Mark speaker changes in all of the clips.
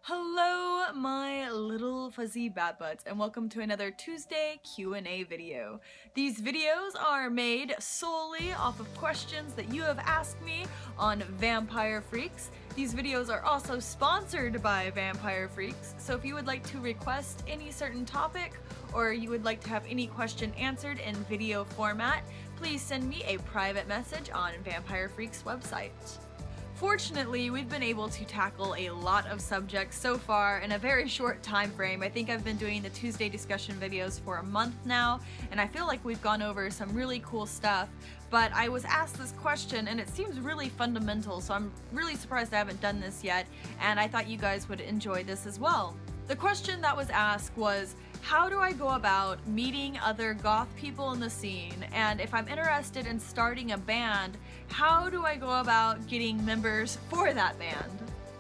Speaker 1: Hello, my little fuzzy bat butts, and welcome to another Tuesday Q&A video. These videos are made solely off of questions that you have asked me on Vampire Freaks. These videos are also sponsored by Vampire Freaks, so if you would like to request any certain topic or you would like to have any question answered in video format, please send me a private message on Vampire Freaks' website. Fortunately, we've been able to tackle a lot of subjects so far in a very short time frame. I think I've been doing the Tuesday discussion videos for a month now, and I feel like we've gone over some really cool stuff. But I was asked this question, and it seems really fundamental, so I'm really surprised I haven't done this yet, and I thought you guys would enjoy this as well. The question that was asked was, how do I go about meeting other goth people in the scene? And if I'm interested in starting a band, how do I go about getting members for that band?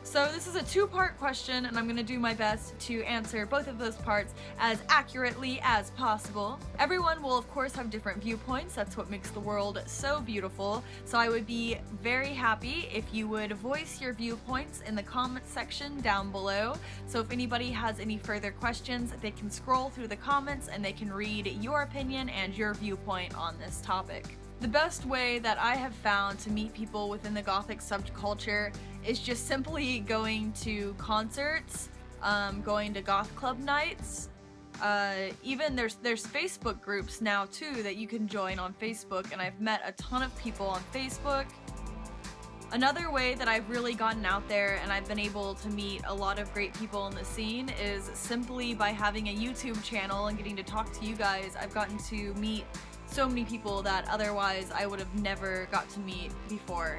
Speaker 1: So this is a two-part question, and I'm going to do my best to answer both of those parts as accurately as possible. Everyone will of course have different viewpoints. That's what makes the world so beautiful. So I would be very happy if you would voice your viewpoints in the comment section down below. So if anybody has any further questions, they can scroll through the comments and they can read your opinion and your viewpoint on this topic. The best way that I have found to meet people within the Gothic subculture is just simply going to concerts, going to goth club nights. Even there's Facebook groups now too that you can join on Facebook, and I've met a ton of people on Facebook. Another way that I've really gotten out there and I've been able to meet a lot of great people in the scene is simply by having a YouTube channel and getting to talk to you guys. I've gotten to meet so many people that otherwise I would have never got to meet before.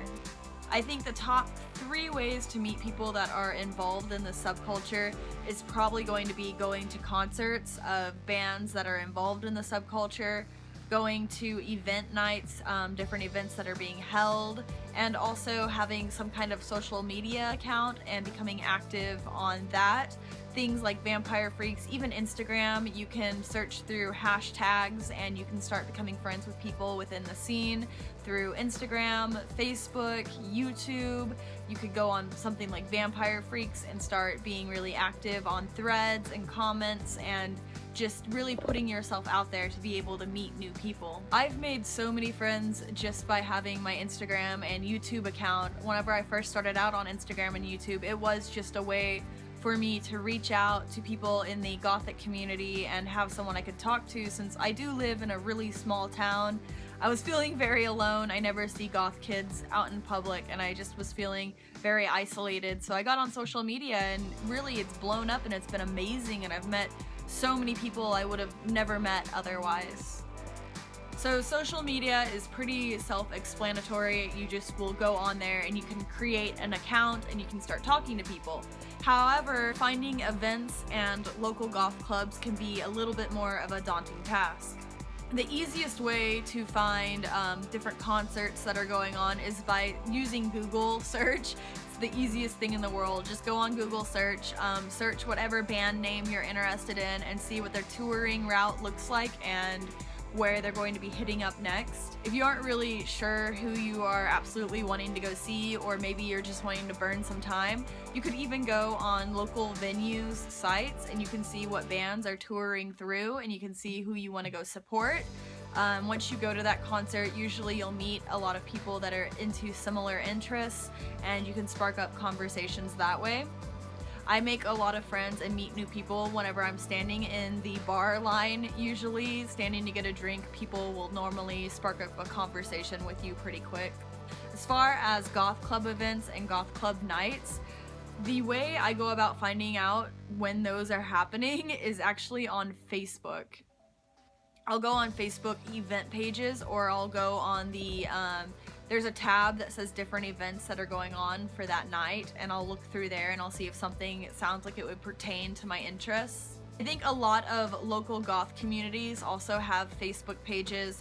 Speaker 1: I think the top 3 ways to meet people that are involved in the subculture is probably going to be going to concerts of bands that are involved in the subculture, going to event nights, different events that are being held, and also having some kind of social media account and becoming active on that. Things like Vampire Freaks, even Instagram, you can search through hashtags and you can start becoming friends with people within the scene through Instagram, Facebook, YouTube. You could go on something like Vampire Freaks and start being really active on threads and comments and just really putting yourself out there to be able to meet new people. I've made so many friends just by having my Instagram and YouTube account. Whenever I first started out on Instagram and YouTube, it was just a way for me to reach out to people in the Gothic community and have someone I could talk to, since I do live in a really small town. I was feeling very alone. I never see goth kids out in public and I just was feeling very isolated. So I got on social media and really it's blown up and it's been amazing, and I've met so many people I would have never met otherwise. So social media is pretty self-explanatory. You just will go on there and you can create an account and you can start talking to people. However, finding events and local goth clubs can be a little bit more of a daunting task. The easiest way to find different concerts that are going on is by using Google search. It's the easiest thing in the world. Just go on Google search, search whatever band name you're interested in and see what their touring route looks like and where they're going to be hitting up next. If you aren't really sure who you are absolutely wanting to go see, or maybe you're just wanting to burn some time, you could even go on local venues sites and you can see what bands are touring through and you can see who you want to go support. Once you go to that concert, usually you'll meet a lot of people that are into similar interests and you can spark up conversations that way. I make a lot of friends and meet new people whenever I'm standing in the bar line. Usually standing to get a drink, people will normally spark up a conversation with you pretty quick. As far as goth club events and goth club nights, the way I go about finding out when those are happening is actually on Facebook. I'll go on Facebook event pages, or I'll go on the there's a tab that says different events that are going on for that night, and I'll look through there and I'll see if something sounds like it would pertain to my interests. I think a lot of local goth communities also have Facebook pages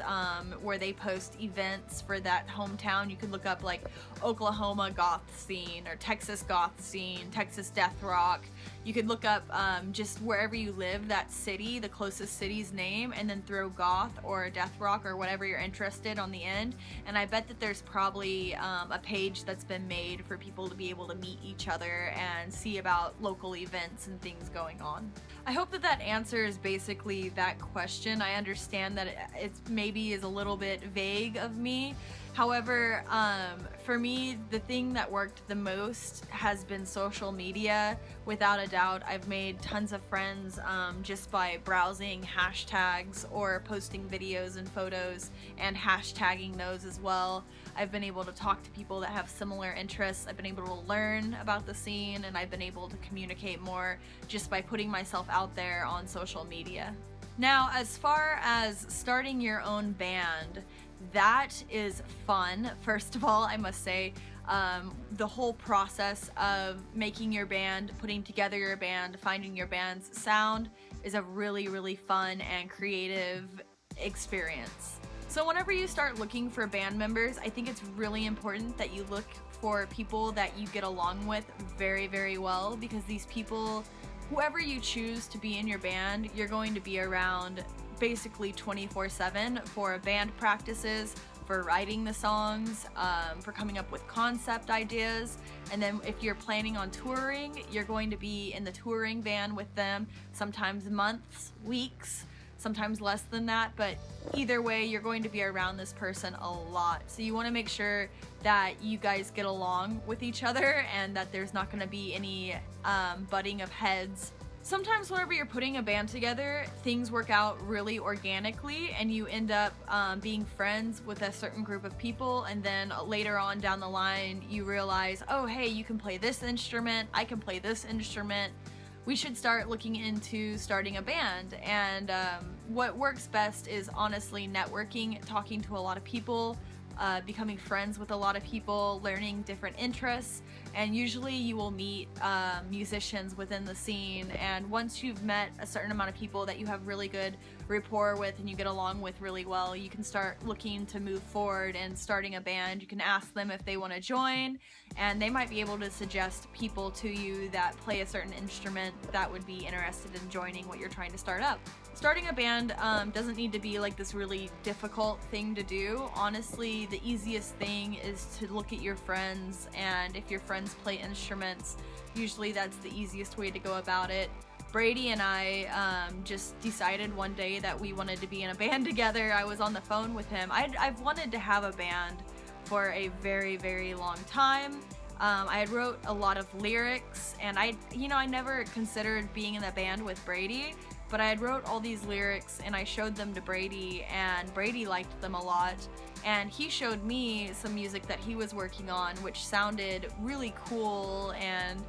Speaker 1: where they post events for that hometown. You could look up like Oklahoma goth scene or Texas goth scene, Texas death rock. You could look up just wherever you live, that city, the closest city's name, and then throw goth or death rock or whatever you're interested on the end. And I bet that there's probably a page that's been made for people to be able to meet each other and see about local events and things going on. I hope that that answers basically that question. I understand that it maybe is a little bit vague of me. However, for me, the thing that worked the most has been social media. Without a doubt, I've made tons of friends just by browsing hashtags or posting videos and photos and hashtagging those as well. I've been able to talk to people that have similar interests. I've been able to learn about the scene, and I've been able to communicate more just by putting myself out there on social media. Now, as far as starting your own band, that is fun. First of all, I must say, the whole process of making your band, putting together your band, finding your band's sound is a really, really fun and creative experience. So whenever you start looking for band members, I think it's really important that you look for people that you get along with very, very well, because these people, whoever you choose to be in your band, you're going to be around basically 24/7 for band practices, for writing the songs, for coming up with concept ideas. And then if you're planning on touring, you're going to be in the touring van with them, sometimes months, weeks, sometimes less than that, but either way, you're going to be around this person a lot. So you want to make sure that you guys get along with each other and that there's not going to be any butting of heads. Sometimes whenever you're putting a band together, things work out really organically and you end up being friends with a certain group of people, and then later on down the line you realize, oh hey, you can play this instrument, I can play this instrument, we should start looking into starting a band. And what works best is honestly networking, talking to a lot of people, becoming friends with a lot of people, learning different interests, and usually you will meet musicians within the scene, and once you've met a certain amount of people that you have really good rapport with and you get along with really well, you can start looking to move forward and starting a band. You can ask them if they want to join, and they might be able to suggest people to you that play a certain instrument that would be interested in joining what you're trying to start up. Starting a band doesn't need to be like this really difficult thing to do. Honestly, the easiest thing is to look at your friends, and if your friends play instruments, usually that's the easiest way to go about it. Brady and I just decided one day that we wanted to be in a band together. I was on the phone with him. I've wanted to have a band for a very, very long time. I had wrote a lot of lyrics, and I never considered being in a band with Brady, but I had wrote all these lyrics and I showed them to Brady, and Brady liked them a lot, and he showed me some music that he was working on which sounded really cool and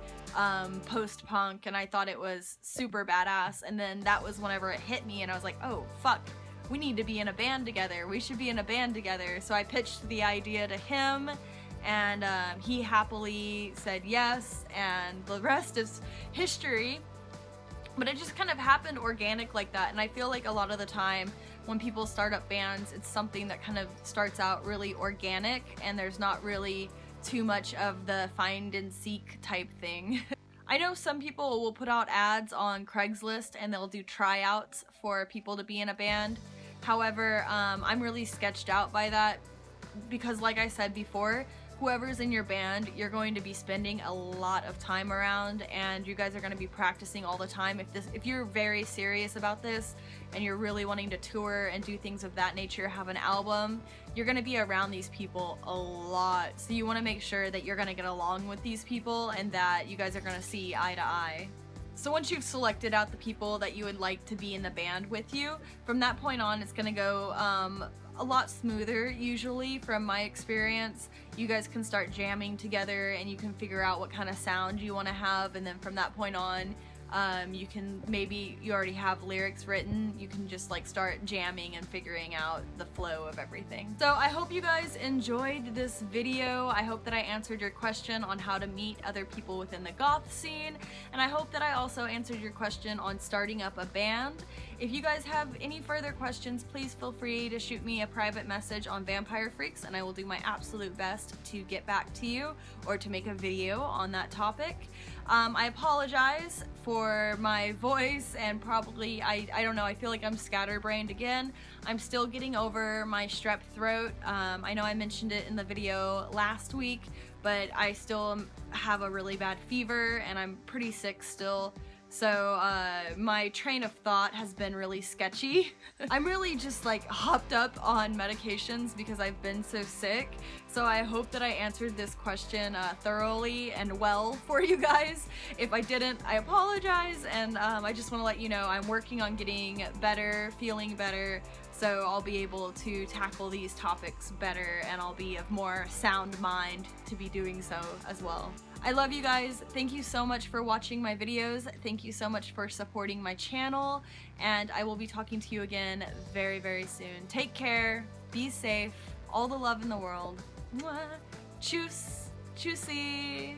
Speaker 1: post-punk, and I thought it was super badass. And then that was whenever it hit me and I was like, oh fuck, we need to be in a band together, we should be in a band together. So I pitched the idea to him, and he happily said yes, and the rest is history. But it just kind of happened organic like that, and I feel like a lot of the time when people start up bands, it's something that kind of starts out really organic and there's not really too much of the find and seek type thing. I know some people will put out ads on Craigslist and they'll do tryouts for people to be in a band. However, I'm really sketched out by that because, like I said before, whoever's in your band, you're going to be spending a lot of time around, and you guys are going to be practicing all the time. If you're very serious about this and you're really wanting to tour and do things of that nature, have an album, you're going to be around these people a lot. So you want to make sure that you're going to get along with these people and that you guys are going to see eye to eye. So once you've selected out the people that you would like to be in the band with you, from that point on it's going to go a lot smoother usually from my experience. You guys can start jamming together and you can figure out what kind of sound you want to have, and then from that point on You can, maybe you already have lyrics written, you can just like start jamming and figuring out the flow of everything. So I hope you guys enjoyed this video. I hope that I answered your question on how to meet other people within the goth scene, and I hope that I also answered your question on starting up a band. If you guys have any further questions, please feel free to shoot me a private message on Vampire Freaks, and I will do my absolute best to get back to you or to make a video on that topic. I apologize for my voice and probably, I don't know, I feel like I'm scatterbrained again. I'm still getting over my strep throat. I know I mentioned it in the video last week, but I still have a really bad fever and I'm pretty sick still. So my train of thought has been really sketchy. I'm really just like hopped up on medications because I've been so sick. So I hope that I answered this question thoroughly and well for you guys. If I didn't, I apologize, and I just want to let you know I'm working on getting better, feeling better, so I'll be able to tackle these topics better and I'll be of more sound mind to be doing so as well. I love you guys. Thank you so much for watching my videos. Thank you so much for supporting my channel, and I will be talking to you again very, very soon. Take care, be safe, all the love in the world. Mwah. Tschüss, tschüssi.